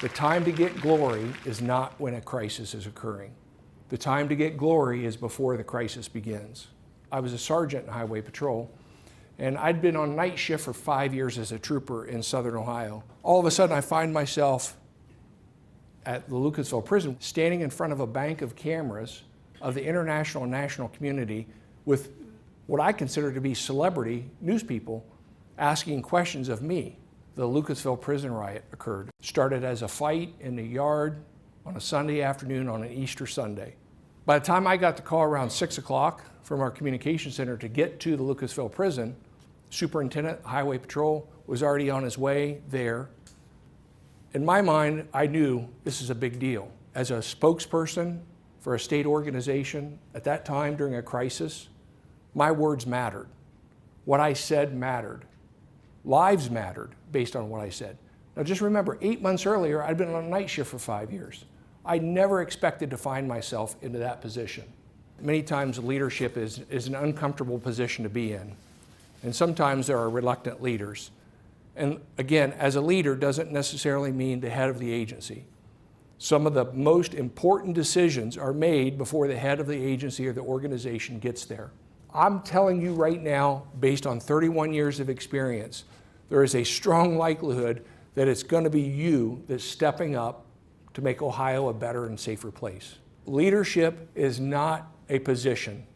The time to get glory is not when a crisis is occurring. The time to get glory is before the crisis begins. I was a sergeant in Highway Patrol, and I'd been on night shift for 5 years as a trooper in Southern Ohio. All of a sudden, I find myself at the Lucasville prison, standing in front of a bank of cameras of the international and national community with what I consider to be celebrity news people asking questions of me. The Lucasville prison riot occurred. Started as a fight in the yard on a Sunday afternoon on an Easter Sunday. By the time I got the call around 6 o'clock from our communication center to get to the Lucasville prison, Superintendent Highway Patrol was already on his way there. In my mind, I knew this is a big deal. As a spokesperson for a state organization at that time during a crisis, my words mattered. What I said mattered. Lives mattered based on what I said. Now just remember, 8 months earlier, I'd been on a night shift for 5 years. I never expected to find myself into that position. Many times leadership is an uncomfortable position to be in. And sometimes there are reluctant leaders. And again, as a leader doesn't necessarily mean the head of the agency. Some of the most important decisions are made before the head of the agency or the organization gets there. I'm telling you right now, based on 31 years of experience, there is a strong likelihood that it's going to be you that's stepping up to make Ohio a better and safer place. Leadership is not a position.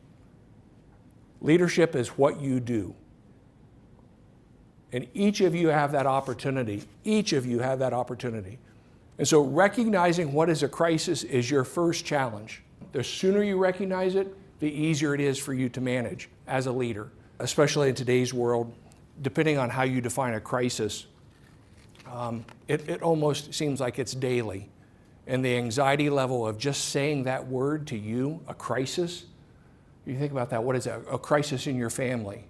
Leadership is what you do. And each of you have that opportunity. Each of you have that opportunity. And so recognizing what is a crisis is your first challenge. The sooner you recognize it, the easier it is for you to manage as a leader, especially in today's world, depending on how you define a crisis. It almost seems like it's daily. And the anxiety level of just saying that word to you, a crisis, you think about that, what is that? A crisis in your family,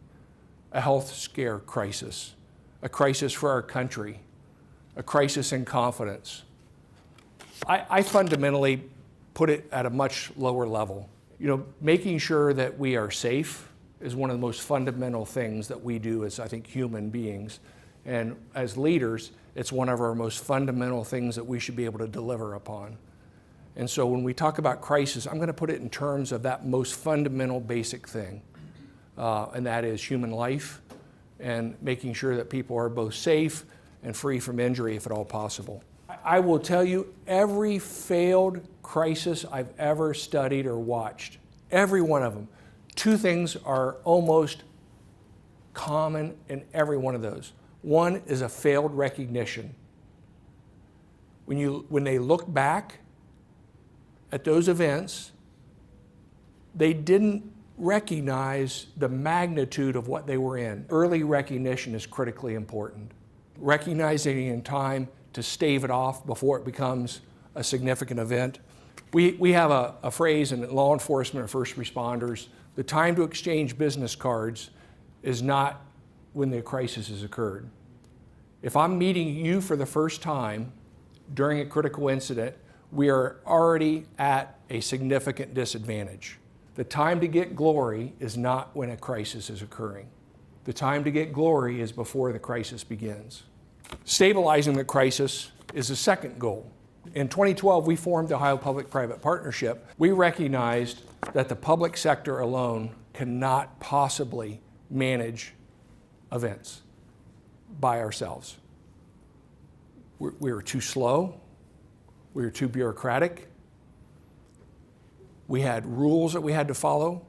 a health scare crisis, a crisis for our country, a crisis in confidence. I fundamentally put it at a much lower level. You know, making sure that we are safe is one of the most fundamental things that we do as, I think, human beings. And as leaders, it's one of our most fundamental things that we should be able to deliver upon. And so when we talk about crisis, I'm going to put it in terms of that most fundamental basic thing, and that is human life and making sure that people are both safe and free from injury if at all possible. I will tell you, every failed crisis I've ever studied or watched, every one of them, two things are almost common in every one of those. One is a failed recognition. When they look back at those events, they didn't recognize the magnitude of what they were in. Early recognition is critically important. Recognizing in time to stave it off before it becomes a significant event. We have a phrase in law enforcement and first responders: the time to exchange business cards is not when the crisis has occurred. If I'm meeting you for the first time during a critical incident, we are already at a significant disadvantage. The time to get glory is not when a crisis is occurring. The time to get glory is before the crisis begins. Stabilizing the crisis is the second goal. In 2012, we formed the Ohio Public-Private Partnership. We recognized that the public sector alone cannot possibly manage events by ourselves. We were too slow. We were too bureaucratic. We had rules that we had to follow,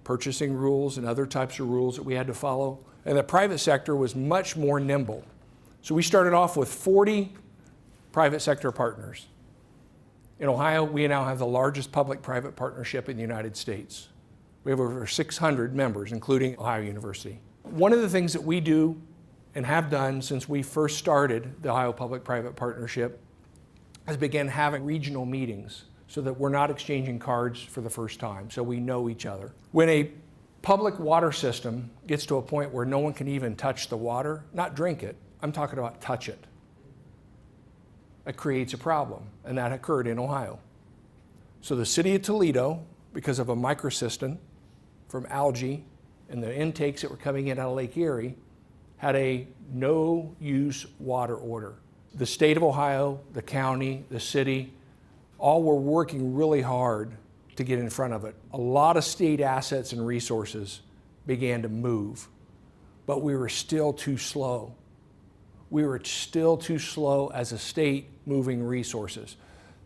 purchasing rules and other types of rules that we had to follow. And the private sector was much more nimble. So we started off with 40 private sector partners. In Ohio, we now have the largest public-private partnership in the United States. We have over 600 members, including Ohio University. One of the things that we do and have done since we first started the Ohio Public-Private Partnership is begin having regional meetings so that we're not exchanging cards for the first time, so we know each other. When a public water system gets to a point where no one can even touch the water, not drink it, I'm talking about touch it, it creates a problem, and that occurred in Ohio. So the city of Toledo, because of a microcystin from algae and the intakes that were coming in out of Lake Erie, had a no-use water order. The state of Ohio, the county, the city, all were working really hard to get in front of it. A lot of state assets and resources began to move, but we were still too slow. We were still too slow as a state moving resources.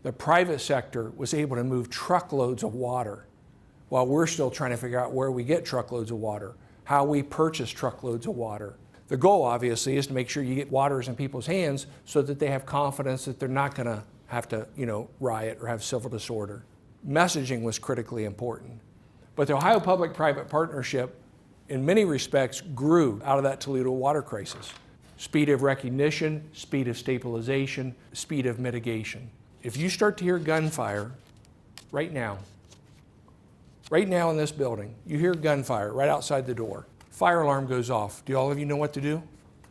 The private sector was able to move truckloads of water while we're still trying to figure out where we get truckloads of water, how we purchase truckloads of water. The goal, obviously, is to make sure you get waters in people's hands so that they have confidence that they're not going to have to, riot or have civil disorder. Messaging was critically important. But the Ohio Public-Private Partnership, in many respects, grew out of that Toledo water crisis. Speed of recognition, speed of stabilization, speed of mitigation. If you start to hear gunfire right now in this building, you hear gunfire right outside the door, fire alarm goes off. Do all of you know what to do?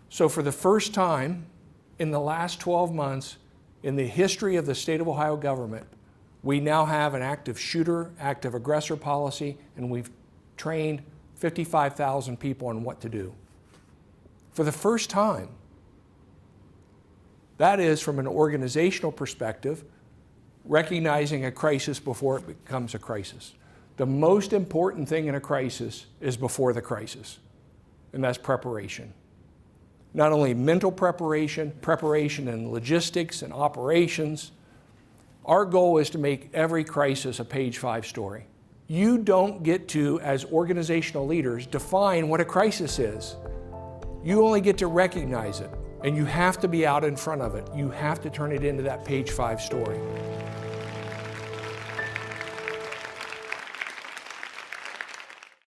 So for the first time in the last 12 months in the history of the state of Ohio government, we now have an active shooter, active aggressor policy, and we've trained 55,000 people on what to do. For the first time. That is, from an organizational perspective, recognizing a crisis before it becomes a crisis. The most important thing in a crisis is before the crisis, and that's preparation. Not only mental preparation, preparation in logistics and operations. Our goal is to make every crisis a page 5 story. You don't get to, as organizational leaders, define what a crisis is. You only get to recognize it, and you have to be out in front of it. You have to turn it into that page 5 story.